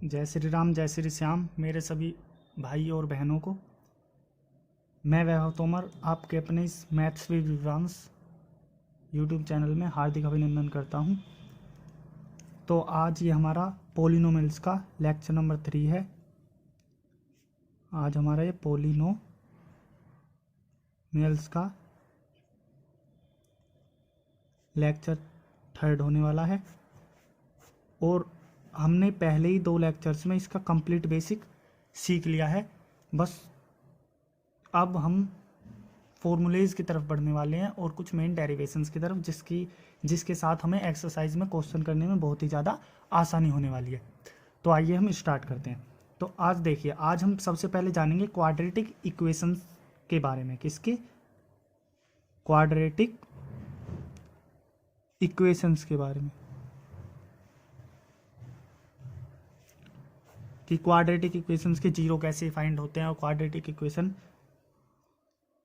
जय श्री राम, जय श्री श्याम मेरे सभी भाई और बहनों को। मैं वैभव तोमर आपके अपने इस maths with Vidwans YouTube channel में हार्दिक अभिनंदन करता हूं। तो आज ये हमारा पोलिनोमियल्स का लेक्चर नंबर 3 है। आज हमारा ये पोलिनोमियल्स का लेक्चर 3 होने वाला है और हमने पहले ही 2 लेक्चर्स में इसका कंप्लीट बेसिक सीख लिया है। बस अब हम फॉर्मूलेज़ की तरफ बढ़ने वाले हैं और कुछ मेन डेरिवेशंस की तरफ, जिसके साथ हमें एक्सरसाइज में क्वेश्चन करने में बहुत ही ज़्यादा आसानी होने वाली है। तो आइए हम स्टार्ट करते हैं। तो आज देखिए, आज हम सबसे पहले जानेंगे क्वाड्रेटिक इक्वेशंस के बारे में। किसके? क्वाड्रेटिक इक्वेशंस के बारे में, कि क्वाड्रेटिक इक्वेशंस के जीरो कैसे फाइंड होते हैं और क्वाड्रेटिक इक्वेशन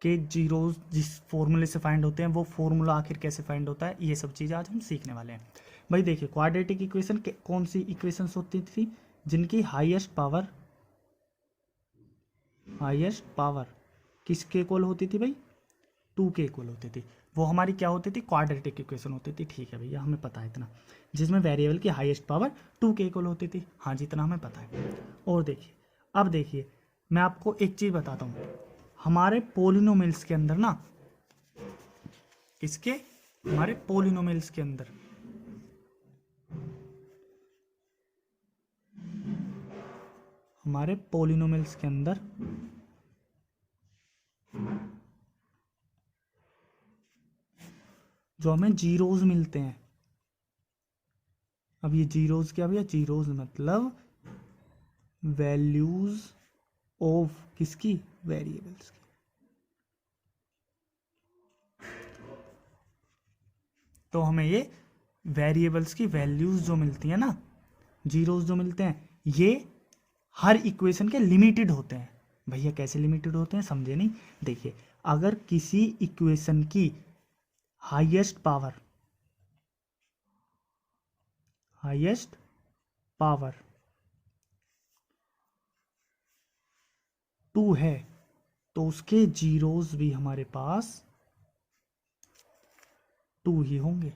के जीरोज जिस फॉर्मूले से फाइंड होते हैं वो फॉर्मूला आखिर कैसे फाइंड होता है, ये सब चीज़ें आज हम सीखने वाले हैं। भाई देखिए, क्वाड्रेटिक इक्वेशन के कौन सी इक्वेशंस होती थी जिनकी हाईएस्ट पावर किसके इक्वल होती थी भाई? 2 के इक्वल होती थी। वो हमारी क्या होती थी? क्वाड्रेटिक इक्वेशन होती थी। ठीक है भैया, हमें पता है इतना। जिसमें वेरिएबल की हाईएस्ट पावर 2 के इक्वल होती थी। हाँ जी, इतना हमें पता है। और देखिए, अब देखिए मैं आपको एक चीज़ बताता हूँ। हमारे पोलिनोमियल्स के अंदर ना, इसके हमारे पोलिनोमियल्स के अंदर जो हमें जीरोज मिलते हैं। अब ये जीरोज क्या भैया? जीरोज मतलब वैल्यूज ऑफ किसकी? वेरिएबल्स की। तो हमें ये वेरिएबल्स की वैल्यूज जो मिलती है ना, जीरोज जो मिलते हैं, ये हर इक्वेशन के लिमिटेड होते हैं। भैया कैसे लिमिटेड होते हैं, समझे नहीं? देखिए, अगर किसी इक्वेशन की हाईएस्ट पावर 2 है तो उसके जीरोज भी हमारे पास 2 ही होंगे।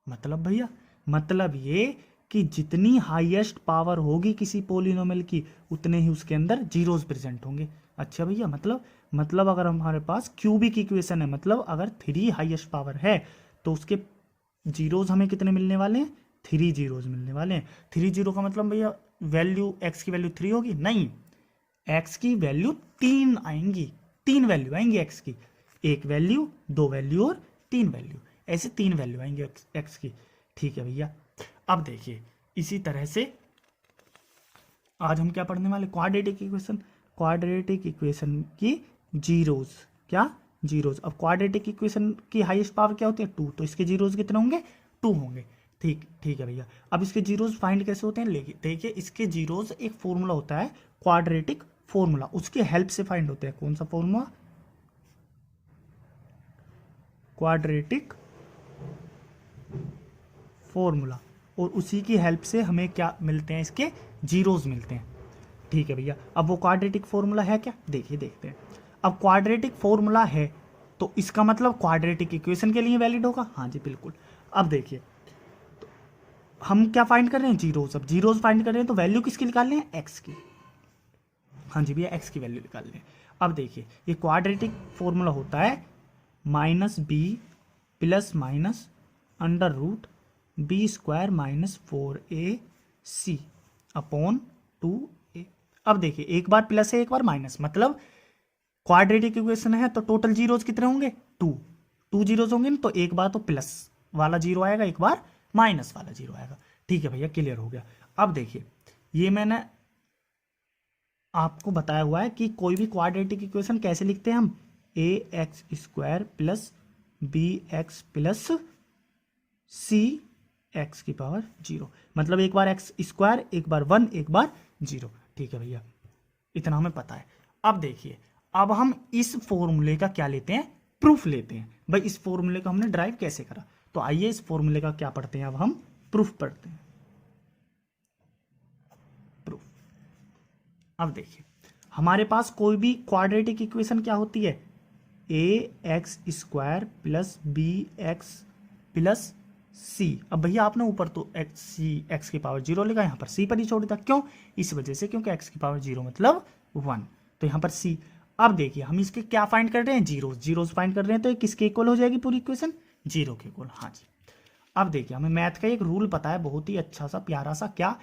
मतलब भैया, मतलब ये कि जितनी हाईएस्ट पावर होगी किसी पोलिनोमियल की, उतने ही उसके अंदर जीरोज प्रेजेंट होंगे। अच्छा भैया, मतलब अगर हमारे पास क्यूबिक इक्वेशन है, मतलब अगर 3 हाईएस्ट पावर है तो उसके जीरोज हमें कितने मिलने वाले हैं? 3 जीरोज मिलने वाले हैं। 3 जीरो का मतलब भैया वैल्यू, एक्स की वैल्यू 3 होगी? नहीं, एक्स की वैल्यू 3 आएंगी। 3 वैल्यू आएंगी एक्स की। 1 वैल्यू, 2 वैल्यू और 3 वैल्यू, ऐसे 3 वैल्यू आएंगे एक्स की। ठीक है भैया। अब देखिए, इसी तरह से आज हम क्या पढ़ने वाले? क्वाड्रेटिक इक्वेशन की जीरोज। क्या? जीरोज। अब क्वाड्रेटिक इक्वेशन की हाईएस्ट पावर क्या होती है? 2। तो इसके जीरोज कितने होंगे? 2 होंगे। ठीक है भैया। अब इसके जीरोज फाइंड कैसे होते हैं? देखिए, इसके जीरोज एक फॉर्मूला होता है, क्वाड्रेटिक फॉर्मूला, उसकी हेल्प से फाइंड होते हैं। कौन सा फॉर्मूला? Quadratic formula. और उसी की हेल्प से हमें क्या मिलते हैं? इसके जीरोज मिलते हैं। ठीक है भैया। अब वो क्वाड्रेटिक फॉर्मूला है क्या? देखिए, देखते हैं। अब क्वाड्रेटिक फॉर्मूला है तो इसका मतलब क्वाड्रेटिक इक्वेशन के लिए वैलिड होगा। हाँ जी, बिल्कुल। अब देखिए, हम क्या फाइंड कर रहे हैं? जीरोज। अब जीरोज फाइंड कर रहे हैं तो वैल्यू किसकी निकाल रहे हैं? एक्स की। हाँ जी भैया, एक्स की वैल्यू निकाल रहे हैं। अब देखिए, ये क्वाड्रेटिक फॉर्मूला होता है -b plus minus under root b² - 4ac upon 2a। अब देखिए, एक बार प्लस है, एक बार माइनस, मतलब क्वाड्रेटिक इक्वेशन है तो टोटल जीरोज कितने होंगे? 2 जीरोज होंगे ना, तो एक बार तो प्लस वाला जीरो आएगा, एक बार माइनस वाला जीरो आएगा। ठीक है भैया, क्लियर हो गया। अब देखिए, ये मैंने आपको बताया हुआ है कि कोई भी क्वाड्रेटिक इक्वेशन कैसे लिखते हैं हम? ax² plus bx plus cx की पावर 0। मतलब एक बार x², एक बार 1, एक बार 0। ठीक है भैया, इतना हमें पता है। अब देखिए, अब हम इस फॉर्मूले का क्या लेते हैं? प्रूफ लेते हैं। भाई, इस फॉर्मूले का हमने ड्राइव कैसे करा? तो आइए इस फॉर्मूले का क्या पढ़ते हैं, अब हम प्रूफ पढ़ते हैं। प्रूफ। अब देखिए हमारे पास कोई भी क्वाड्रेटिक इक्वेशन क्या होती है, A X square plus B X plus C. अब भैया आपने ऊपर तो एक्स की पावर 0 लिखा, यहाँ पर सी पर ही छोड़ दिया, क्यों, इस वजह से क्योंकि एक्स की पावर 0 मतलब 1, तो यहाँ पर सी। अब देखिए हम इसके क्या फाइंड कर रहे हैं, जीरोस फाइंड कर रहे हैं, तो ये किसके इक्वल हो जाएगी पूरी इक्वेशन, 0 के इक्वल। हाँ जी। अब देखिए हमें मैथ का एक रूल पता है बहुत ही अच्छा सा प्यारा सा, क्या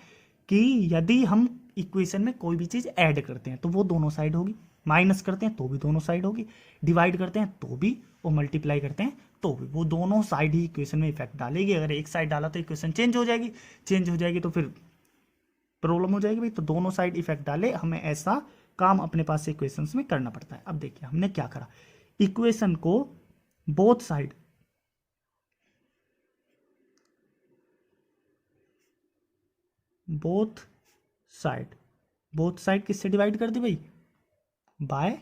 कि यदि हम इक्वेशन में कोई भी चीज़ ऐड करते हैं तो वो दोनों साइड होगी, माइनस करते हैं तो भी दोनों साइड होगी, डिवाइड करते हैं तो भी, और मल्टीप्लाई करते हैं तो भी, वो दोनों साइड ही इक्वेशन में इफेक्ट डालेगी। अगर एक साइड डाला तो इक्वेशन चेंज हो जाएगी, चेंज हो जाएगी तो फिर प्रॉब्लम हो जाएगी भाई। तो दोनों साइड इफेक्ट डाले, हमें ऐसा काम अपने पास से इक्वेशंस में करना पड़ता है। अब देखिए हमने क्या करा, इक्वेशन को बोथ साइड बोथ साइड किससे डिवाइड कर दी भाई, बाय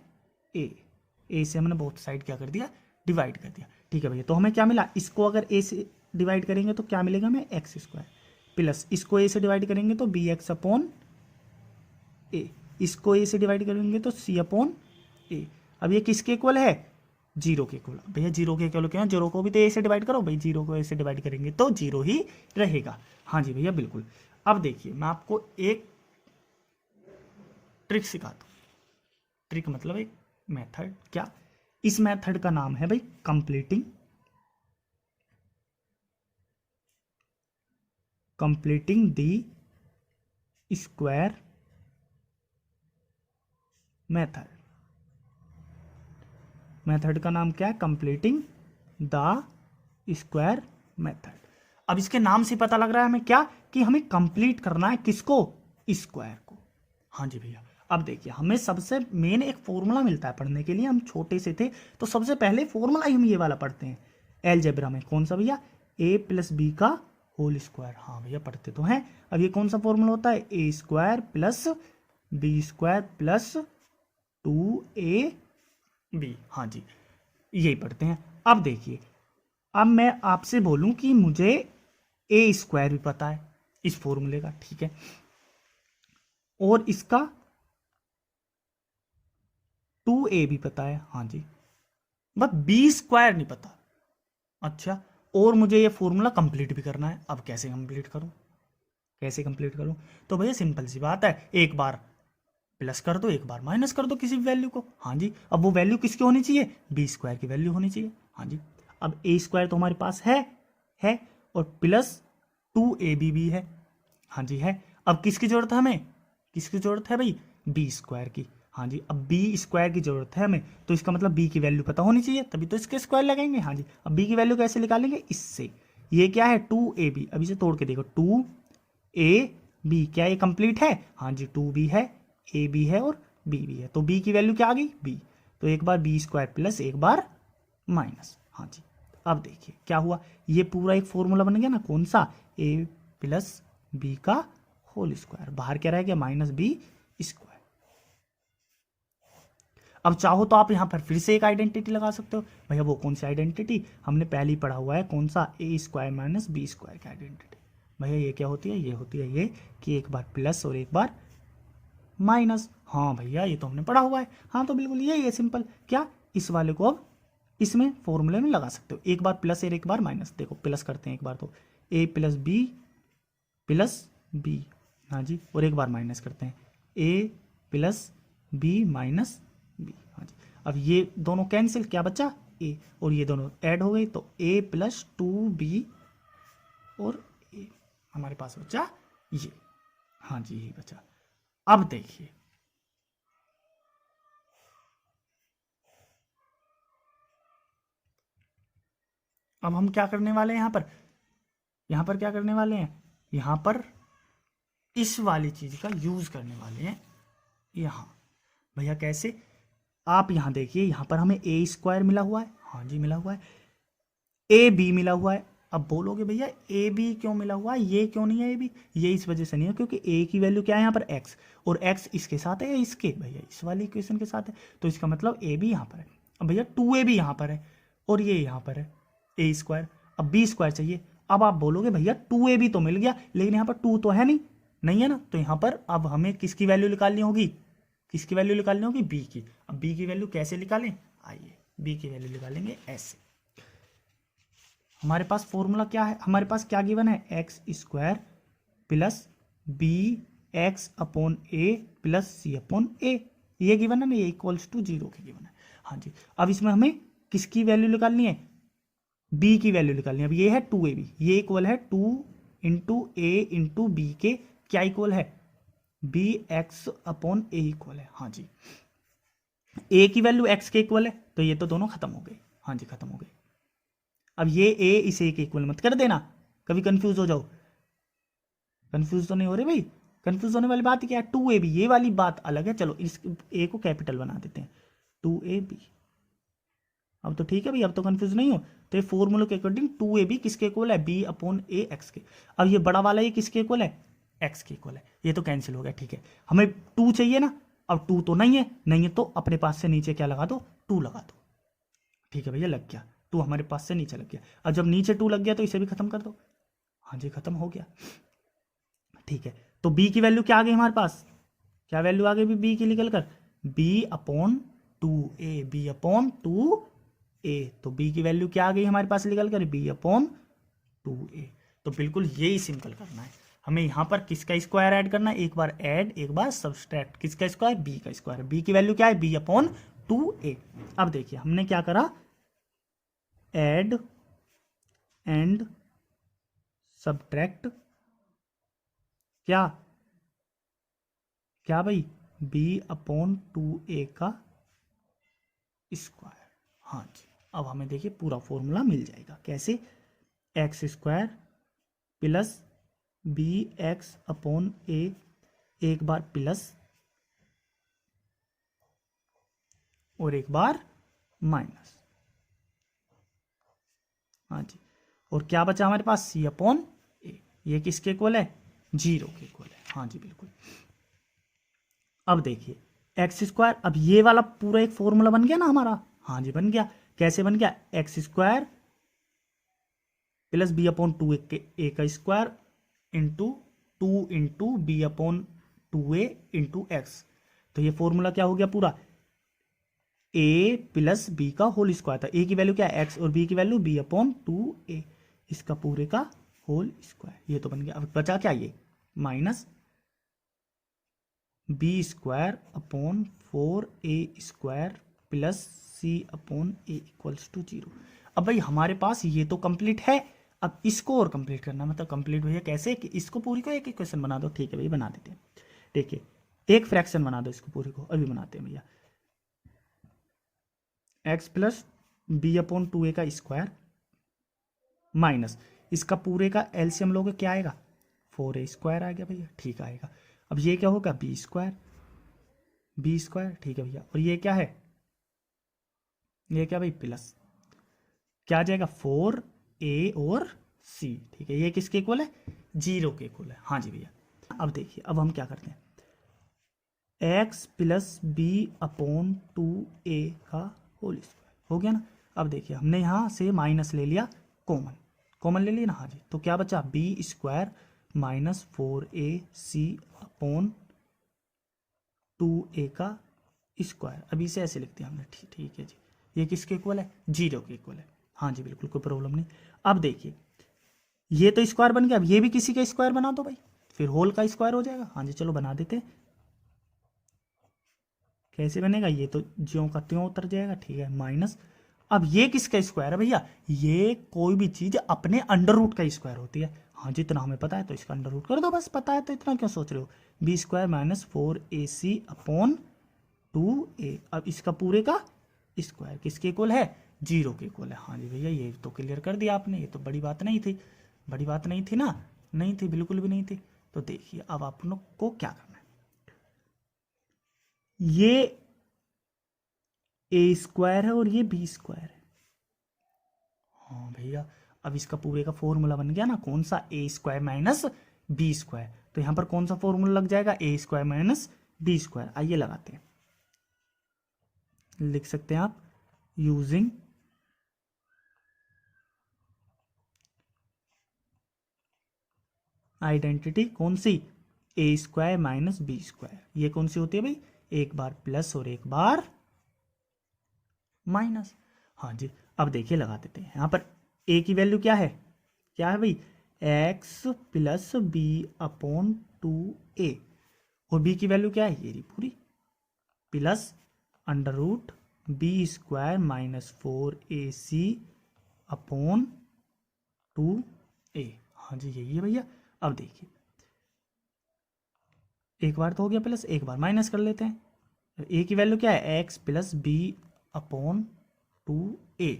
ए से हमने बोथ साइड क्या कर दिया, डिवाइड कर दिया। ठीक है भैया, तो हमें क्या मिला, इसको अगर ए से डिवाइड करेंगे तो क्या मिलेगा हमें, एक्स स्क्वायर, प्लस इसको ए से डिवाइड करेंगे तो बी एक्स अपॉन ए, इसको ए से डिवाइड करेंगे तो सी अपॉन ए। अब ये किसके इक्वल है, 0 के इक्वल। भैया 0 के इक्वल क्यों, 0 को भी तो ए से डिवाइड करो भाई, 0 को ए से डिवाइड करेंगे तो 0 ही रहेगा। हाँ जी भैया बिल्कुल। अब देखिए मैं आपको एक ट्रिक सिखाता हूँ, ट्रिक मतलब एक मेथड, क्या, इस मेथड का नाम है भाई कंप्लीटिंग दी स्क्वायर मेथड का नाम क्या है, कंप्लीटिंग द स्क्वायर मेथड। अब इसके नाम से पता लग रहा है हमें क्या, कि हमें कंप्लीट करना है किसको, स्क्वायर को। हाँ जी भैया। अब देखिए हमें सबसे मेन एक फॉर्मूला मिलता है पढ़ने के लिए, हम छोटे से थे तो सबसे पहले फॉर्मूला ही हम ये वाला पढ़ते हैं अलजेब्रा में, कौन सा भैया, ए प्लस बी का होल स्क्वायर। हाँ भैया पढ़ते तो हैं। अब ये कौन सा फॉर्मूला होता है, A square plus B square plus 2ab। हाँ जी यही पढ़ते हैं। अब देखिए अब मैं आपसे बोलूं कि मुझे ए स्क्वायर भी पता है इस फॉर्मूले का, ठीक है, और इसका 2a भी पता है, हाँ जी, बस बी स्क्वायर नहीं पता। अच्छा, और मुझे ये फॉर्मूला कंप्लीट भी करना है। अब कैसे कंप्लीट करूं, तो भैया सिंपल सी बात है, एक बार प्लस कर दो, एक बार माइनस कर दो किसी भी वैल्यू को। हाँ जी, अब वो वैल्यू किसकी होनी चाहिए, बी स्क्वायर की वैल्यू होनी चाहिए। हाँ जी, अब ए स्क्वायर तो हमारे पास है और प्लस 2ab भी है। हाँ जी है। अब किसकी जरूरत है हमें, किसकी जरूरत है भाई, बी स्क्वायर की। हाँ जी, अब बी स्क्वायर की जरूरत है हमें, तो इसका मतलब बी की वैल्यू पता होनी चाहिए, तभी तो इसके स्क्वायर लगाएंगे। हाँ जी, अब बी की वैल्यू कैसे निकालेंगे, इससे, ये क्या है 2ab, अब इसे तोड़ के देखो 2ab, क्या ये कंप्लीट है, हाँ जी 2b है, ए बी है और बी भी है, तो बी की वैल्यू क्या आ गई, बी, तो एक बार बी स्क्वायर प्लस एक बार माइनस। हाँ जी, अब देखिए क्या हुआ, ये पूरा एक फॉर्मूला बन गया ना, कौन सा, ए प्लस बी का होल स्क्वायर, बाहर क्या रह गया, माइनस बी स्क्वायर। अब चाहो तो आप यहां पर फिर से एक आइडेंटिटी लगा सकते हो भैया, वो कौन सी आइडेंटिटी, हमने पहले ही पढ़ा हुआ है, कौन सा, ए स्क्वायर माइनस बी स्क्वायर की आइडेंटिटी। भैया ये क्या होती है, ये होती है ये कि एक बार प्लस और एक बार माइनस। हाँ भैया ये तो हमने पढ़ा हुआ है। हाँ तो बिल्कुल यही है सिंपल, क्या, इस वाले को अब इसमें फॉर्मूले में लगा सकते हो, एक बार प्लस और एक बार माइनस। देखो प्लस करते हैं एक बार तो ए प्लस बी, हाँ जी, और एक बार माइनस करते हैं ए प्लस बी माइनस बी। हाँ जी, अब ये दोनों कैंसिल, क्या बचा, ए, और ये दोनों ऐड हो गई तो ए प्लस 2b और ए, हमारे पास बचा ये। हाँ जी यही बचा। अब देखिए अब हम क्या करने वाले हैं, यहां पर क्या करने वाले हैं, यहां पर इस वाली चीज का यूज करने वाले हैं। यहां भैया कैसे, आप यहां देखिए, यहां पर हमें ए स्क्वायर मिला हुआ है, हाँ जी मिला हुआ है, ए बी मिला हुआ है। अब बोलोगे भैया ए बी क्यों मिला हुआ है, ये क्यों नहीं है ए बी, ये इस वजह से नहीं है क्योंकि ए की वैल्यू क्या है यहाँ पर एक्स, और एक्स इसके साथ है या इसके, भैया इस वाली इक्वेशन के साथ है, तो इसका मतलब ए बी यहाँ पर है। अब भैया 2ab यहाँ पर है और ये यहाँ पर है ए स्क्वायर, अब बी स्क्वायर चाहिए। अब आप बोलोगे भैया 2ab तो मिल गया, लेकिन यहाँ पर 2 तो है नहीं, नहीं है ना, तो यहाँ पर अब हमें किसकी वैल्यू निकालनी होगी, किसकी वैल्यू निकालनी होगी, बी की। अब बी की वैल्यू कैसे निकालें, आइए बी की वैल्यू निकालेंगे ऐसे। हमारे पास फॉर्मूला क्या है, हमारे पास क्या गिवन है, X square plus B X upon A plus C upon A, ये गिवन है ना, ये इक्वल्स टू 0 के गिवन है। हाँ जी, अब इसमें हमें किसकी वैल्यू निकालनी है, बी की वैल्यू निकालनी है। अब ये है 2ab, ये इक्वल है 2 इंटू ए इंटू बी के, क्या इक्वल है, बी एक्स अपॉन ए इक्वल है। हाँ जी, ए की वैल्यू एक्स के इक्वल है, तो ये तो दोनों खत्म हो गए। हाँ जी खत्म हो गए। अब ये ए इस ए के इक्वल मत कर देना, कभी कंफ्यूज हो जाओ। कंफ्यूज तो नहीं हो रहे भाई, कंफ्यूज होने वाली बात क्या है, 2ab, ये वाली बात अलग है। चलो इस ए को कैपिटल बना देते हैं, 2ab। अब तो ठीक है भाई, अब तो कंफ्यूज नहीं हो। तो ये फॉर्मूले के अकॉर्डिंग 2ab किसके इक्वल है, बी अपॉन ए एक्स के। अब ये बड़ा वाला ये किसके इक्वल है, एक्स के इक्वल है, ये तो कैंसिल हो गया। ठीक है, हमें 2 चाहिए ना, अब 2 तो नहीं है, नहीं है तो अपने पास से नीचे क्या लगा दो, 2 लगा दो। ठीक है भैया, लग गया 2, हमारे पास से नीचे लग गया। अब जब नीचे 2 लग गया तो इसे भी खत्म कर दो। हाँ जी खत्म हो गया। ठीक है, तो बी की वैल्यू क्या आ गई हमारे पास, क्या वैल्यू आ गई बी की निकल कर, B upon 2a, B upon 2a। तो बी की वैल्यू क्या आ गई हमारे पास निकल कर, बी अपॉन 2a। तो बिल्कुल यही सिंपल करना है हमें, यहां पर किसका स्क्वायर ऐड करना है, एक बार ऐड एक बार सब्सट्रैक्ट, किसका स्क्वायर, बी का स्क्वायर। बी की वैल्यू क्या है, बी अपॉन 2a। अब देखिए हमने क्या करा, ऐड एंड सब्ट्रैक्ट, क्या क्या भाई, बी अपॉन 2a का स्क्वायर। हाँ जी, अब हमें देखिए पूरा फॉर्मूला मिल जाएगा, कैसे, X square plus B X upon A, एक बार प्लस और एक बार माइनस। हाँ जी, और क्या बचा हमारे पास, सी अपॉन ए, ये किसके इक्वल है, 0 के इक्वल है। हाँ जी बिल्कुल। अब देखिए एक्स स्क्वायर, अब ये वाला पूरा एक फॉर्मूला बन गया ना हमारा। हाँ जी बन गया, कैसे बन गया, x square plus b upon 2a का square into 2 b upon 2a into x. तो ये फॉर्मूला क्या हो गया पूरा, a प्लस बी का होल स्क्वायर था, a की वैल्यू क्या है एक्स और b की वैल्यू b अपॉन 2a, इसका पूरे का होल स्क्वायर, ये तो बन गया। अब बचा क्या, ये minus b square upon 4a square plus C upon A equals to 0। अब भाई हमारे पास ये तो कंप्लीट है, अब इसको और कंप्लीट करना, मतलब कंप्लीट भैया कैसे, कि इसको पूरी को एक इक्वेशन बना दो। ठीक है भाई बना देते हैं, देखिए एक फ्रैक्शन बना दो इसको पूरी को, अभी बनाते हैं भैया। X plus b upon 2a का स्क्वायर माइनस इसका पूरे का एलसीएम लोगे, क्या आएगा, 4a स्क्वायर आ गया भैया। ठीक आएगा, अब ये क्या होगा, बी स्क्वायर। ठीक है भैया, और ये क्या है, ये क्या भाई प्लस, क्या आ जाएगा, 4a और c। ठीक है, ये किसके इक्वल है, 0 के इक्वल है। हाँ जी भैया, अब देखिए अब हम क्या करते हैं, x plus b upon 2a का होल स्क्वायर हो गया ना। अब देखिए हमने यहाँ से माइनस ले लिया, कॉमन ले लिया ना। हाँ जी, तो क्या बचा, B square minus 4ac upon 2a का स्क्वायर। अभी इसे ऐसे लिखते हैं हमने, ठीक है जी, ये किसके इक्वल है, 0 के इक्वल है। हाँ जी बिल्कुल, कोई प्रॉब्लम नहीं। अब देखिए ये तो स्क्वायर बन गया, अब ये भी किसी का स्क्वायर बना दो भाई, फिर होल का स्क्वायर हो जाएगा। हाँ जी चलो बना देते हैं, कैसे बनेगा, ये तो ज्यों का त्यों उतर जाएगा। ठीक है, माइनस, अब ये किसका स्क्वायर है भैया, ये कोई भी चीज अपने अंडर रूट का स्क्वायर होती है। हाँ जितना हमें पता है तो इसका अंडर रूट कर दो, बस पता है तो इतना क्यों सोच रहे हो, B square minus 4ac upon 2a। अब इसका पूरे का स्क्वायर किसके इक्वल है, 0 के इक्वल है। हाँ जी भैया, ये तो क्लियर कर दिया आपने, ये तो बड़ी बात नहीं थी, बड़ी बात नहीं थी ना, नहीं थी, बिल्कुल भी नहीं थी। तो देखिए अब आप लोग को क्या करना है, ये ए स्क्वायर है और ये बी स्क्वायर है। हाँ भैया, अब इसका पूरे का फॉर्मूला बन गया ना, कौन सा, ए स्क्वायर माइनस बी स्क्वायर। तो यहां पर कौन सा फॉर्मूला लग जाएगा, ए स्क्वायर माइनस बी स्क्वायर। आइए लगाते हैं, लिख सकते हैं आप, यूजिंग आइडेंटिटी, कौन सी, ए स्क्वायर माइनस बी स्क्वायर। ये कौन सी होती है भाई, एक बार प्लस और एक बार माइनस। हाँ जी, अब देखिए लगा देते हैं। यहाँ पर ए की वैल्यू क्या है, क्या है भाई, x plus b upon 2a, और बी की वैल्यू क्या है, ये रही पूरी, plus under root b square minus 4ac upon 2a। हाँ जी यही है भैया। अब देखिए एक बार तो हो गया प्लस, एक बार माइनस कर लेते हैं। ए की वैल्यू क्या है, x plus b upon 2a,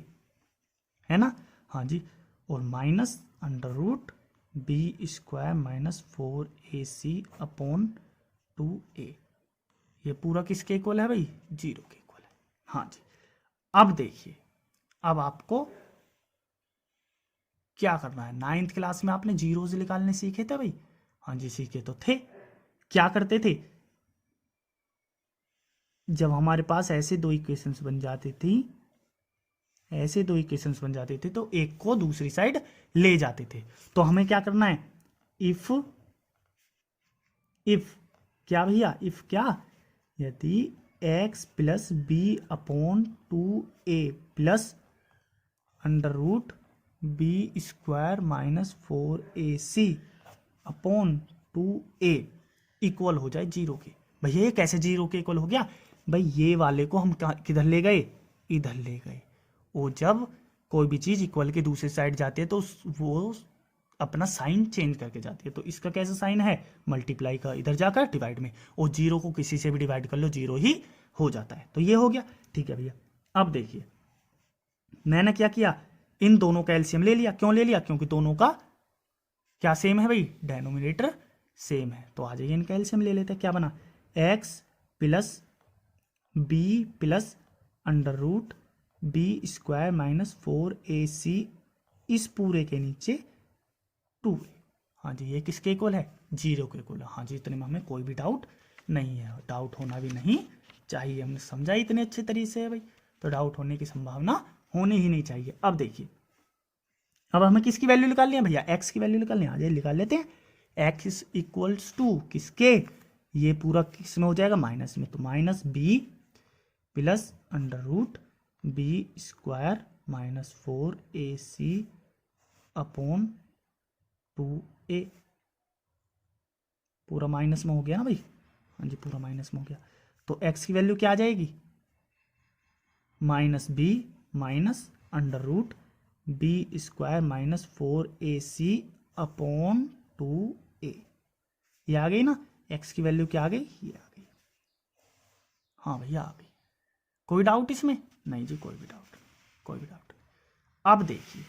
है ना। हाँ जी, और minus under root b square minus 4ac upon 2a। ये पूरा किसके इक्वल है भाई, 0 के इक्वल है। हाँ जी, अब देखिए, अब आपको क्या करना है, 9th क्लास में आपने जीरोज निकालने सीखे थे भाई। हाँ जी सीखे तो थे। क्या करते थे, जब हमारे पास ऐसे दो इक्वेशंस बन जाती थी, ऐसे दो इक्वेशंस बन जाते थे, तो एक को दूसरी साइड ले जाते थे। तो हमें क्या करना है, इफ क्या भैया, इफ क्या, यदि x plus b upon 2a plus under root b square minus 4ac upon 2a equal हो जाए 0 के। भैया ये कैसे 0 के इक्वल हो गया, भाई ये वाले को हम किधर ले गए, इधर ले गए। और जब कोई भी चीज इक्वल के दूसरी साइड जाती है तो वो अपना साइन चेंज करके जाती है। तो इसका कैसा साइन है, मल्टीप्लाई का इधर जाकर डिवाइड में, और 0 को किसी से भी डिवाइड कर लो 0 ही हो जाता है। तो ये हो गया, ठीक है भैया। अब देखिए मैंने क्या किया, इन दोनों का एलसीएम ले लिया। क्यों ले लिया, क्योंकि दोनों का क्या सेम है भाई, डेनोमिनेटर सेम है। तो आ जाइए इनका एलसीएम ले लेते हैं। क्या बना, x plus b plus under root b square minus 4ac इस पूरे के नीचे 2a। हाँ जी ये किसके इक्वल है, 0 के इक्वल है। हाँ जी, इतने में हमें कोई भी डाउट नहीं है, डाउट होना भी नहीं चाहिए। हमने समझा इतने अच्छे तरीके से है भाई, तो डाउट होने की संभावना होनी ही नहीं चाहिए। अब देखिए, अब हमें किसकी वैल्यू निकालनी है भैया, x की वैल्यू निकालनी है। आ जाइए निकाल लेते हैं। x इक्वल्स टू किसके, ये पूरा किस में हो जाएगा, माइनस में। तो minus b plus under root b square minus 4ac upon 2a, पूरा माइनस में हो गया ना भाई। हाँ जी पूरा माइनस में हो गया। तो x की वैल्यू क्या आ जाएगी, minus b minus under root b square minus 4ac upon 2a। ये आ गई ना, x की वैल्यू क्या आ गई, ये आ गई। हाँ भैया आ गई। कोई डाउट इसमें, नहीं जी कोई भी डाउट, कोई भी डाउट। अब देखिए,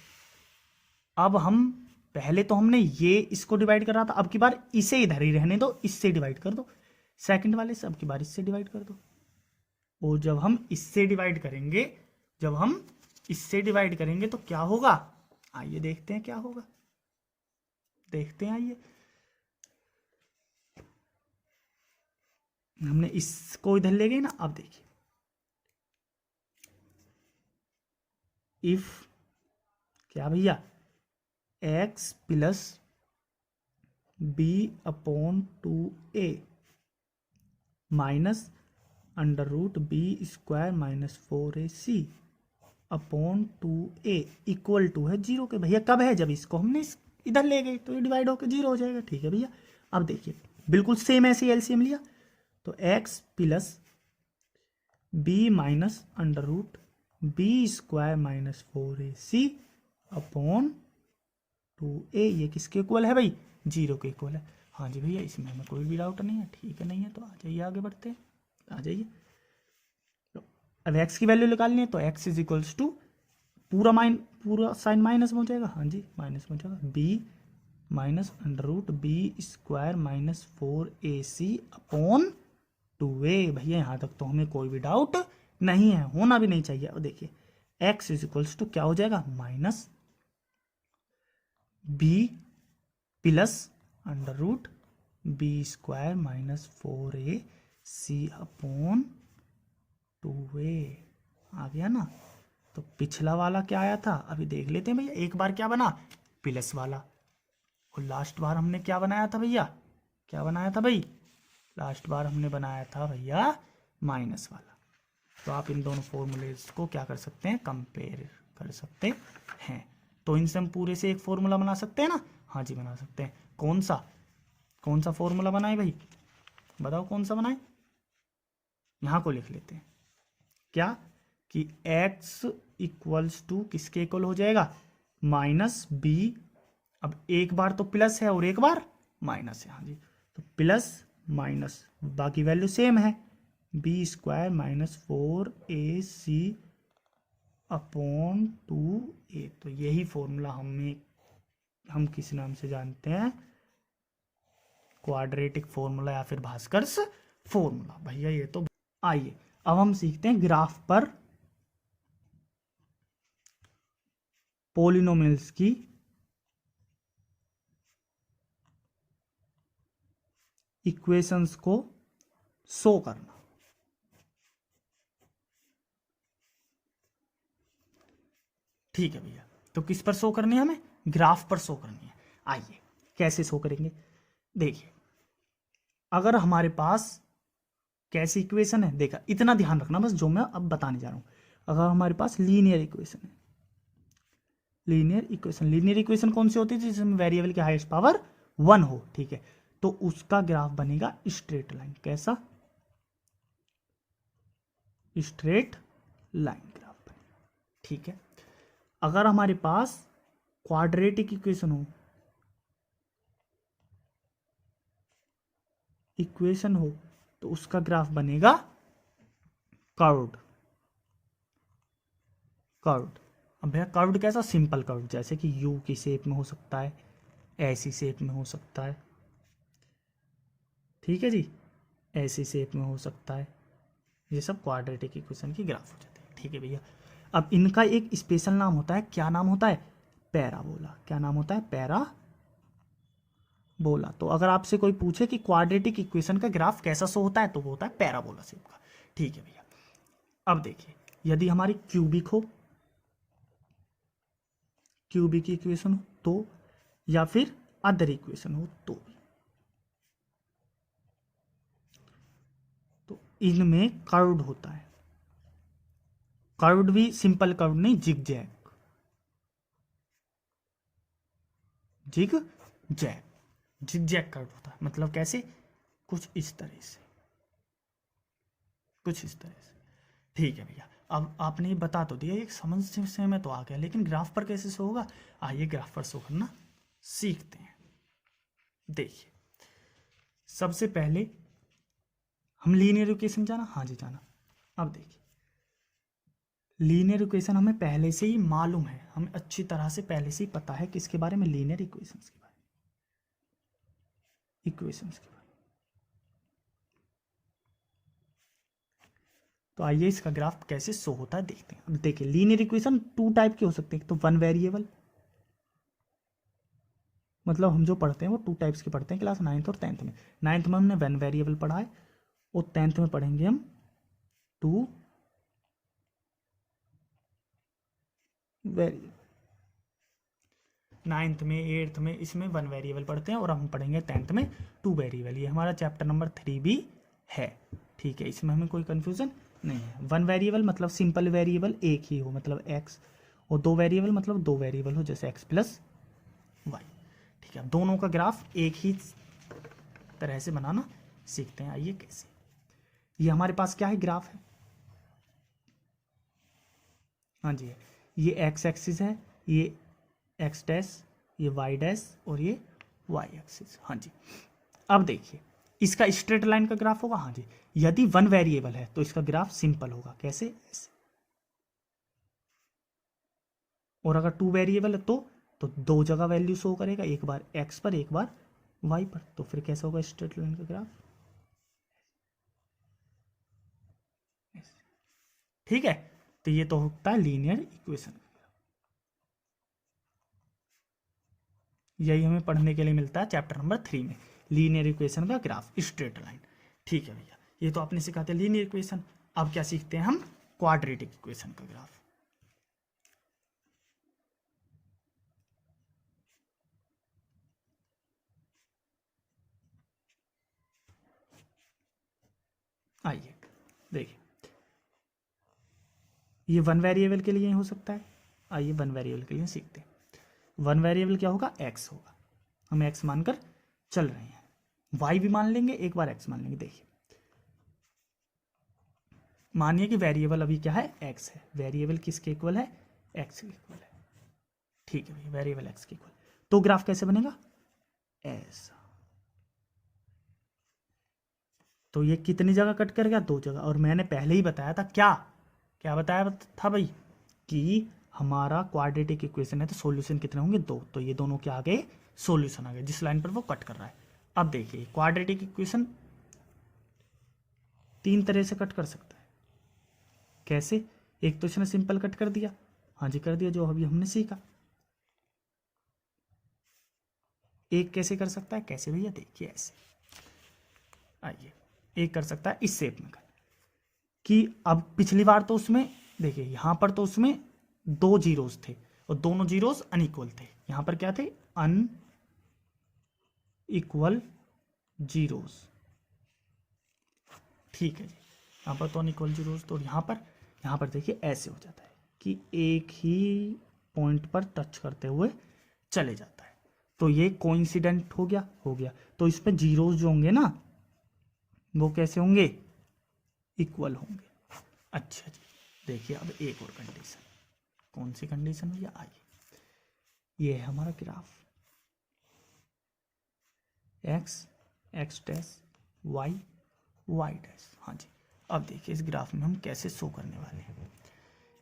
अब हम पहले तो हमने ये इसको डिवाइड कर रहा था, अब की बार इसे इधर ही रहने दो, इससे डिवाइड कर दो। सेकंड वाले से अब की बार इससे डिवाइड कर दो। और जब हम इससे डिवाइड करेंगे, जब हम इससे डिवाइड करेंगे तो क्या होगा, आइए देखते हैं क्या होगा, देखते हैं। आइए हमने इसको इधर ले गए ना। अब देखिए, इफ क्या भैया, x plus b upon 2a minus under root b square minus 4ac upon 2a equal to है 0 के। भैया कब है, जब इसको हमने इधर ले गए तो ये डिवाइड होकर 0 हो जाएगा। ठीक है भैया, अब देखिए बिल्कुल सेम ऐसे एलसीएम लिया, तो x plus b minus under root b square minus 4ac upon 2a, ये किसके इक्वल है भाई, 0 के इक्वल है। हाँ जी भैया, इसमें हमें कोई भी डाउट नहीं है। ठीक है, नहीं है तो आ जाइए आगे बढ़ते हैं, आ जाइए। तो अब x की वैल्यू निकालनी है, तो x इज इक्वल्स टू पूरा साइन माइनस में हो जाएगा। हाँ जी माइनस में हो जाएगा, b minus under root b square minus 4ac upon 2a। भैया यहाँ तक तो हमें कोई भी डाउट नहीं है, होना भी नहीं चाहिए। अब देखिए x इज इक्वल्स टू क्या हो जाएगा, minus b plus under root b square minus 4ac upon 2a। आ गया ना। तो पिछला वाला क्या आया था, अभी देख लेते हैं भैया। एक बार क्या बना, प्लस वाला, और लास्ट बार हमने क्या बनाया था भैया, क्या बनाया था भाई? लास्ट बार हमने बनाया था भैया माइनस वाला। तो आप इन दोनों फॉर्मूलेज को क्या कर सकते हैं, कंपेयर कर सकते हैं। तो इनसे हम पूरे से एक फॉर्मूला बना सकते हैं ना? हाँ जी बना सकते हैं। कौन सा फॉर्मूला बनाए भाई, बताओ कौन सा बनाए? यहाँ को लिख लेते हैं क्या, कि x इक्वल्स टू किसके इक्वल हो जाएगा, माइनस बी। अब एक बार तो प्लस है और एक बार माइनस है, हाँ जी, तो प्लस माइनस बाकी वैल्यू सेम है, b square minus 4ac upon 2a। तो यही फॉर्मूला हम किस नाम से जानते हैं, क्वाड्रेटिक फॉर्मूला या फिर भास्कर्स फॉर्मूला भैया। ये तो आइए अब हम सीखते हैं ग्राफ पर पॉलिनोमियल्स की इक्वेशंस को शो करना। ठीक है भैया, तो किस पर शो करनी है हमें, ग्राफ पर शो करनी है। आइए कैसे शो करेंगे, देखिए अगर हमारे पास कैसी इक्वेशन है, देखा इतना ध्यान रखना बस जो मैं अब बताने जा रहा हूं। अगर हमारे पास लीनियर इक्वेशन है, लीनियर इक्वेशन कौन सी होती है, जिसमें वेरिएबल की हाईएस्ट पावर 1 हो, ठीक है, तो उसका ग्राफ बनेगा स्ट्रेट लाइन। कैसा, स्ट्रेट लाइन ग्राफ बनेगा, ठीक है। अगर हमारे पास क्वाड्रेटिक इक्वेशन हो तो उसका ग्राफ बनेगा कर्व्ड। अब भैया कर्व्ड कैसा, सिंपल कर्व, जैसे कि यू की शेप में हो सकता है, ऐसी शेप में हो सकता है, ठीक है जी, ऐसी शेप में हो सकता है, ये सब क्वाड्रेटिक इक्वेशन की ग्राफ हो जाते हैं, ठीक है भैया। अब इनका एक स्पेशल नाम होता है, क्या नाम होता है, पैराबोला। क्या नाम होता है, पैराबोला। तो अगर आपसे कोई पूछे कि क्वाड्रेटिक इक्वेशन का ग्राफ कैसा शो होता है, तो वो होता है पैराबोला शेप का, ठीक है भैया। अब देखिए यदि हमारी क्यूबिक इक्वेशन हो तो, या फिर अदर इक्वेशन हो तो इनमें कर्व्ड होता है। कर्व्ड भी सिंपल कर्व नहीं, जिग जैग कर्व होता है। मतलब कैसे, कुछ इस तरह से, ठीक है भैया। अब आपने ये बता तो दिया, एक समझ से में तो आ गया, लेकिन ग्राफ पर कैसे शो होगा, आइए ग्राफ पर शो करना सीखते हैं। देखिए सबसे पहले हम लीनियर इक्वेशन जाना, हाँ जी जाना। अब देखिए लीनियर इक्वेशन हमें पहले से ही मालूम है, हमें अच्छी तरह से पहले से ही पता है किसके बारे में, लीनियर इक्वेशंस के बारे में, तो आइए इसका ग्राफ कैसे शो होता है देखते हैं। अब देखिए लीनियर इक्वेशन टू टाइप के हो सकते हैं, तो वन वेरिएबल, मतलब हम जो पढ़ते हैं वो टू टाइप्स के पढ़ते हैं क्लास 9th और 10th में। 9th में हमने वन वेरिएबल पढ़ा है, और 10th में पढ़ेंगे हम टू वेरिएबल। 9th में 8th में इसमें वन वेरिएबल पढ़ते हैं, और हम पढ़ेंगे 10th में टू वेरिएबल। ये हमारा चैप्टर नंबर 3 भी है, ठीक है, इसमें हमें कोई कंफ्यूजन नहीं है। वन वेरिएबल मतलब सिंपल वेरिएबल एक ही हो, मतलब एक्स, और दो वेरिएबल मतलब दो वेरिएबल हो, जैसे एक्स प्लस वाई, ठीक है। दोनों का ग्राफ एक ही तरह से बनाना सीखते हैं, आइए कैसे। ये हमारे पास क्या है, ग्राफ है, हाँ जी, ये एक्स एक्सिस है, ये एक्स डैश, ये वाई डैश, और ये वाई एक्सिस, हाँ जी। अब देखिए इसका स्ट्रेट लाइन का ग्राफ होगा, हाँ जी। यदि वन वेरिएबल है तो इसका ग्राफ सिंपल होगा, कैसे, ऐसे। और अगर टू वेरिएबल है तो दो जगह वैल्यू शो करेगा, एक बार एक्स पर एक बार वाई पर, तो फिर कैसा होगा स्ट्रेट लाइन का ग्राफ, ठीक है। तो ये तो होता है लीनियर इक्वेशन, यही हमें पढ़ने के लिए मिलता है चैप्टर नंबर 3 में, लीनियर इक्वेशन का ग्राफ, स्ट्रेट लाइन, ठीक है भैया। ये तो आपने सिखाते हैं लीनियर इक्वेशन। अब क्या सीखते हैं हम, क्वाड्रेटिक इक्वेशन का ग्राफ। आइए देखिए, ये वन वेरिएबल के लिए हो सकता है। आइए वन वेरिएबल के लिए सीखते हैं। वन वेरिएबल क्या होगा, एक्स होगा। हम एक्स मानकर चल रहे हैं, वाई भी मान लेंगे, एक बार एक्स मान लेंगे। देखिए मानिए कि वेरिएबल अभी क्या है, एक्स है। वेरिएबल किसके इक्वल है, एक्स के इक्वल है। ठीक है भाई, वेरिएबल एक्स के इक्वल। तो ग्राफ कैसे बनेगा, ऐसा। तो ये कितनी जगह कट कर गया, 2 जगह। और मैंने पहले ही बताया था, क्या क्या बताया था भाई, कि हमारा क्वाड्रेटिक इक्वेशन है तो सॉल्यूशन कितने होंगे, 2। तो ये दोनों क्या आ गए, सॉल्यूशन आ गए, जिस लाइन पर वो कट कर रहा है। अब देखिए क्वाड्रेटिक इक्वेशन 3 तरह से कट कर सकता है। कैसे, एक तो इसने सिंपल कट कर दिया, हाँ जी कर दिया, जो अभी हमने सीखा। एक कैसे कर सकता है, कैसे भैया, देखिए ऐसे। आइए, एक कर सकता है इस शेप में कर, कि अब पिछली बार तो उसमें देखिए यहां पर तो उसमें 2 जीरोस थे और दोनों जीरोस अनइक्वल थे। यहां पर क्या थे, अनइक्वल जीरोस। ठीक है जी, यहां पर तो अनइक्वल जीरोस। तो यहां पर देखिए ऐसे हो जाता है कि एक ही पॉइंट पर टच करते हुए चले जाता है। तो ये कोइंसिडेंट हो गया, हो गया। तो इस पे जीरोस जो होंगे ना, वो कैसे होंगे, इक्वल होंगे। अच्छा जी, देखिए अब एक और कंडीशन। कौन सी कंडीशन भैया, आइए, ये है हमारा graph, x x dash y y dash. हाँ जी, अब देखिए इस ग्राफ में हम कैसे शो करने वाले हैं।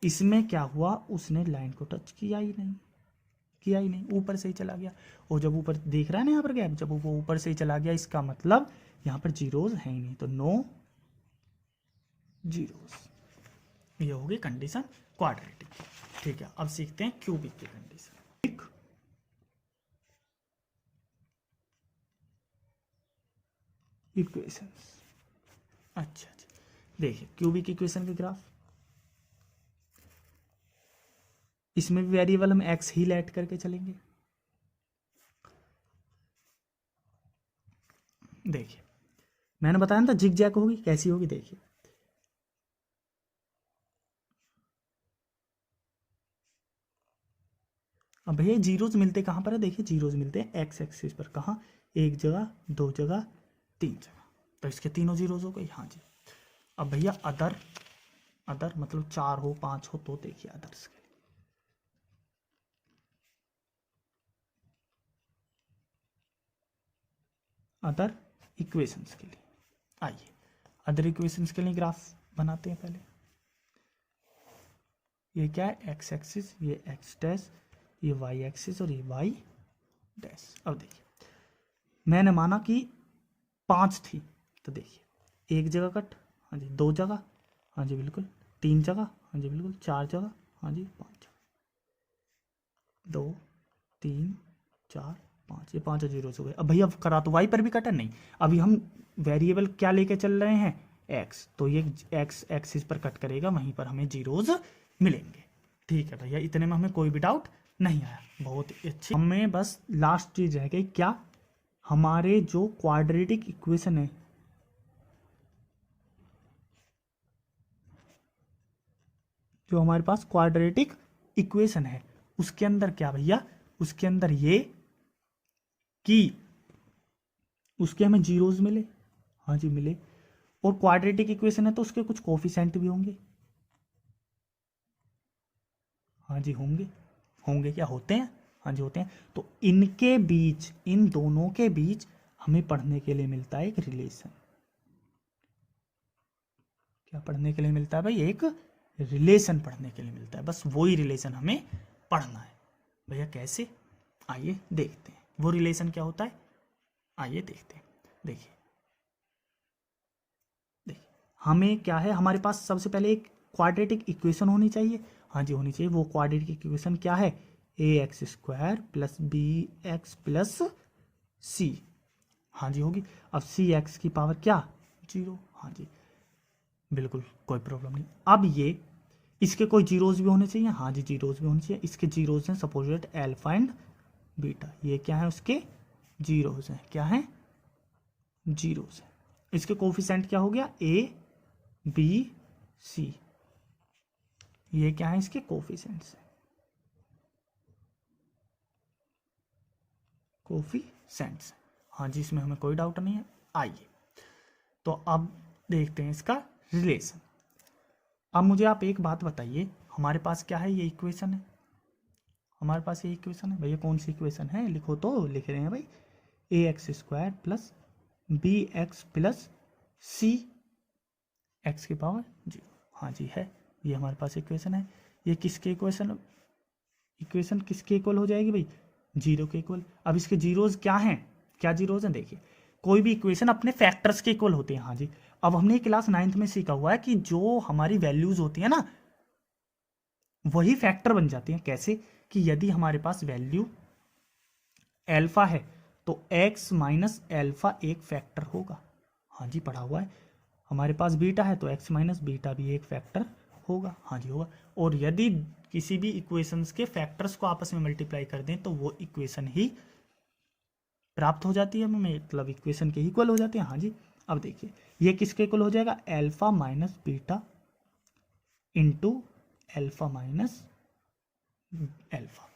इसमें क्या हुआ, उसने लाइन को टच किया ही नहीं, किया ही नहीं, ऊपर से ही चला गया। और जब ऊपर देख रहा है ना यहाँ पर गैप, जब वो ऊपर से ही चला गया, इसका मतलब यहाँ पर जीरोज है ही नहीं, तो नो जीरोज। ये होगी कंडीशन क्वाड्रेटिक। ठीक है, अब सीखते हैं क्यूबिक की कंडीशन। इक्वेशंस, अच्छा जी, देखिए क्यूबिक इक्वेशन के ग्राफ, इसमें भी वेरिएबल हम एक्स ही लेट करके चलेंगे। देखिए मैंने बताया ना था जिग जैग होगी, कैसी होगी, देखिए अब भैया जीरोज मिलते कहाँ पर है, देखिए जीरोज मिलते हैं एक्स एक्सिस पर। कहाँ, एक जगह, 2 जगह, 3 जगह। तो इसके तीनों जीरोज हो गई, हाँ जी। अब भैया अदर, अदर मतलब 4 हो 5 हो, तो देखिए अदर्स के लिए, अदर इक्वेशंस के लिए। आइए अदर इक्वेशंस के लिए ग्राफ बनाते हैं पहले। ये क्या है, एक्स एक्सिस, ये एक्स डैश, ये वाई एक्सिस और ये वाई डैश। अब देखिए मैंने माना कि 5 थी, तो देखिए एक जगह कट, हाँ जी, 2 जगह, हाँ जी बिल्कुल, 3 जगह, हाँ जी बिल्कुल, 4 जगह, हाँ जी 5 जगह, 2 3 4 5, ये 5 जीरो हो गए। अब भैया करा तो वाई पर भी कटा नहीं, अभी हम वेरिएबल क्या लेके चल रहे हैं, एक्स। तो ये एक्स एक्सिस पर कट करेगा, वहीं पर हमें जीरोज मिलेंगे। ठीक है भैया, इतने में हमें कोई भी डाउट नहीं आया, बहुत अच्छी। हमें बस लास्ट चीज रह गई, क्या, हमारे जो क्वाड्रेटिक इक्वेशन है, जो हमारे पास क्वाड्रेटिक इक्वेशन है, उसके अंदर क्या भैया, उसके अंदर ये कि उसके हमें जीरोज मिले, हाँ जी मिले। और क्वाड्रेटिक इक्वेशन है तो उसके कुछ कोफिशिएंट भी होंगे, हाँ जी होंगे, होंगे क्या, होते हैं, हाँ जी होते हैं। तो इनके बीच, इन दोनों के बीच हमें पढ़ने के लिए मिलता है एक रिलेशन। क्या पढ़ने के लिए मिलता है भाई, एक रिलेशन पढ़ने के लिए मिलता है। बस वही रिलेशन हमें पढ़ना है भैया। कैसे, आइए देखते हैं वो रिलेशन क्या होता है, आइए देखते हैं। देखिए देखिए हमें क्या है, हमारे पास सबसे पहले एक क्वाड्रेटिक इक्वेशन होनी चाहिए, हाँ जी होनी चाहिए। वो क्वाड्रेटिक इक्वेशन क्या है, A X square plus B X plus C, हाँ जी होगी। अब सी एक्स की पावर क्या, 0, हाँ जी बिल्कुल कोई प्रॉब्लम नहीं। अब ये इसके कोई जीरोज भी होने चाहिए, हाँ जी जीरोज भी होने चाहिए। इसके जीरोज हैं सपोजिट एल्फा एंड बीटा, ये क्या है उसके जीरोज हैं, क्या है जीरोज है। इसके कोफिशिएंट क्या हो गया, ए बी सी, ये क्या है इसके कोफिशिएंट्स, कोफिशिएंट्स। हाँ जी, इसमें हमें कोई डाउट नहीं है। आइए तो अब देखते हैं इसका रिलेशन। अब मुझे आप एक बात बताइए, हमारे पास क्या है, ये इक्वेशन है, हमारे पास ये इक्वेशन है भैया। कौन सी इक्वेशन है, लिखो तो। लिख रहे हैं भाई, A X square plus B X plus C X की पावर 0। हाँ जी है, ये हमारे पास इक्वेशन है। ये किसके इक्वेशन किसके इक्वल हो जाएगी भाई, 0 के इक्वल। अब इसके जीरोज क्या हैं, क्या जीरोज हैं, देखिए कोई भी इक्वेशन अपने फैक्टर्स के इक्वल होते हैं। हाँ जी, अब हमने क्लास 9th में सीखा हुआ है कि जो हमारी वैल्यूज होती है ना, वही फैक्टर बन जाती हैं। कैसे कि यदि हमारे पास वैल्यू एल्फा है तो एक्स माइनस एल्फा एक फैक्टर होगा। हाँ जी, पढ़ा हुआ है। हमारे पास बीटा है तो एक्स माइनस बीटा भी एक फैक्टर होगा। हाँ जी होगा। और यदि किसी भी इक्वेशंस के फैक्टर्स को आपस में मल्टीप्लाई कर दें तो वो इक्वेशन ही प्राप्त हो जाती है, मतलब इक्वेशन के इक्वल हो जाते हैं। हाँ जी, अब देखिए ये किसके इक्वल हो जाएगा, alpha minus beta into alpha minus alpha,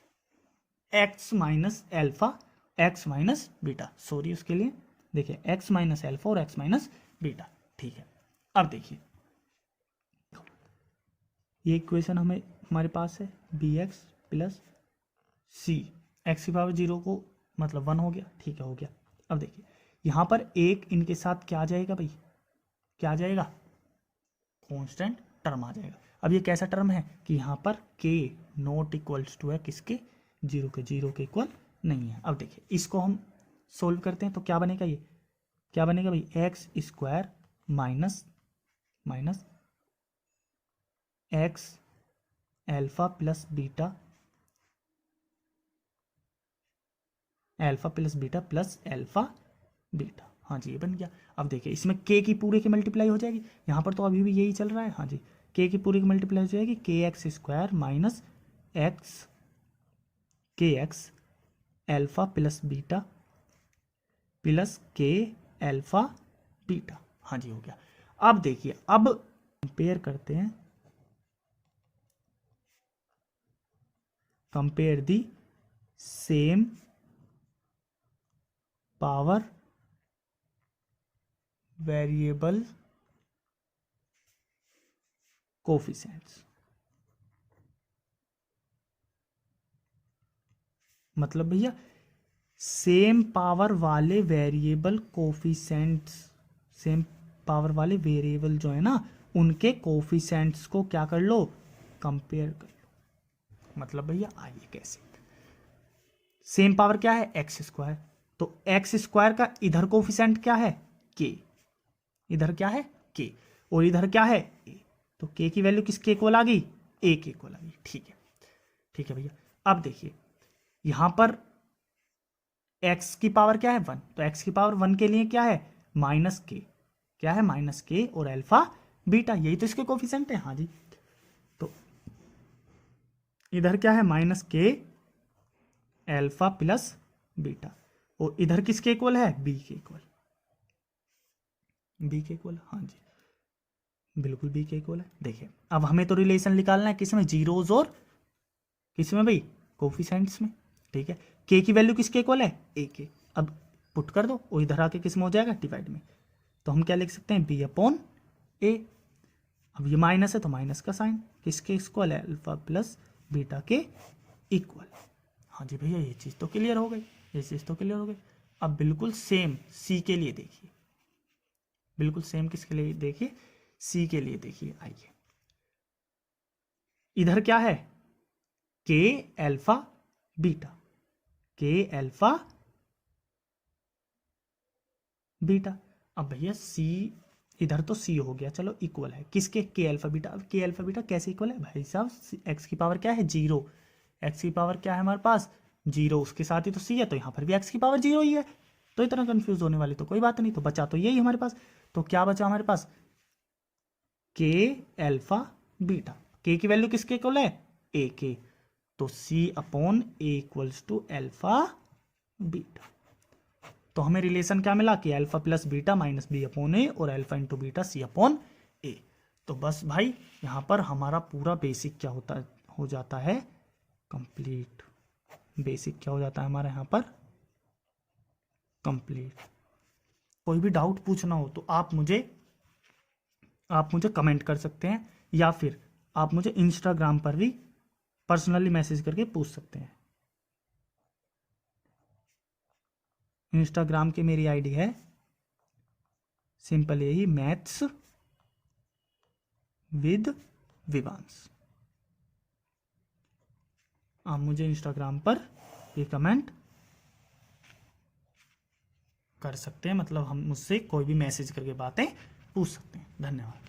x minus alpha, x minus beta, sorry उसके लिए देखिए एक्स माइनस एल्फा और एक्स माइनस बीटा। ठीक है, अब देखिए ये इक्वेशन हमारे पास है B X plus C X की पावर 0 को मतलब 1 हो गया। ठीक है, हो गया। अब देखिए यहाँ पर एक इनके साथ क्या आ जाएगा भाई, क्या आ जाएगा, कांस्टेंट टर्म आ जाएगा। अब ये कैसा टर्म है कि यहाँ पर k नॉट इक्वल्स टू है किसके, 0 के, 0 के इक्वल नहीं है। अब देखिए इसको हम सोल्व करते हैं तो क्या बनेगा, ये क्या बनेगा भाई, x square minus minus x alpha plus beta, alpha plus beta plus alpha beta. हाँ जी, ये बन गया। अब देखिए इसमें k की पूरे की मल्टीप्लाई हो जाएगी, यहाँ पर तो अभी भी यही चल रहा है। हाँ जी, k की पूरी की मल्टीप्लाई हो जाएगी, के एक्स स्क्वायर माइनस एक्स के x alpha plus beta plus के एल्फा बीटा। हाँ जी, हो गया। अब देखिए, अब कंपेयर करते हैं, compare the same power variable coefficients. मतलब भैया सेम पावर वाले वेरिएबल कोफिशिएंट्स, सेम पावर वाले वेरिएबल जो है ना, उनके कोफिशिएंट्स को क्या कर लो, कंपेयर कर लो। मतलब भैया आइए कैसे, सेम पावर क्या है, एक्स स्क्वायर, तो एक्स स्क्वायर का इधर कोफिशिएंट क्या है, के, इधर क्या है के, और इधर क्या है ए, तो के की वैल्यू किसके इक्वल आ गई, ए के इक्वल आ गई। ठीक है, ठीक है भैया। अब देखिए यहां पर x की पावर क्या है 1, तो x की पावर 1 के लिए क्या है माइनस के, क्या है माइनस के और अल्फा बीटा, यही तो इसके कोफिशिएंट है। हाँ जी, तो इधर क्या है माइनस के अल्फा प्लस बीटा, और इधर किसके इक्वल है, बी के इक्वल, बी के इक्वल। हाँ जी, बिल्कुल बी के इक्वल है। देखिए अब हमें तो रिलेशन निकालना है किसमें, जीरोज और किसमें भाई, कोफिशिएंट्स में। ठीक है, के की वैल्यू किसके इक्वल है, ए के। अब पुट कर दो, और इधर आके किसमें हो जाएगा, डिवाइड में। तो हम क्या लिख सकते हैं, बी अपॉन ए। अब ये माइनस है तो माइनस का साइन, किसके इक्वल है, अल्फा प्लस बीटा के इक्वल। हाँ जी भैया, ये चीज़ तो क्लियर हो गई, ये चीज़ तो क्लियर हो गई। अब बिल्कुल सेम सी के लिए देखिए, बिल्कुल सेम किसके लिए देखिए, सी के लिए देखिए। आइए इधर क्या है, के अल्फा बीटा, के अल्फा बीटा। अब भैया सी, इधर तो सी हो गया, चलो इक्वल है किसके, के अल्फा बीटा। अब के अल्फा बीटा कैसे इक्वल है भाई साहब, एक्स की पावर क्या है 0, एक्स की पावर क्या है हमारे पास 0, उसके साथ ही तो सी है, तो यहाँ पर भी एक्स की पावर 0 ही है। तो इतना कंफ्यूज होने वाली तो कोई बात नहीं, तो बचा तो यही हमारे पास। तो क्या बचा हमारे पास, के अल्फा बीटा, के की वैल्यू किसके इक्वल है, ए के, तो C upon A equals to alpha beta. तो हमें रिलेशन क्या मिला कि alpha plus beta minus B upon A, और alpha into beta C upon A. तो बस भाई यहाँ पर हमारा पूरा बेसिक क्या हो जाता है कंप्लीट। बेसिक क्या हो जाता है हमारा यहाँ पर कंप्लीट। कोई भी डाउट पूछना हो तो आप मुझे कमेंट कर सकते हैं, या फिर आप मुझे इंस्टाग्राम पर भी पर्सनली मैसेज करके पूछ सकते हैं। इंस्टाग्राम की मेरी आईडी है सिंपल यही मैथ्स विद विवांश। आप मुझे इंस्टाग्राम पर भी कमेंट कर सकते हैं, मतलब हम मुझसे कोई भी मैसेज करके बातें पूछ सकते हैं। धन्यवाद।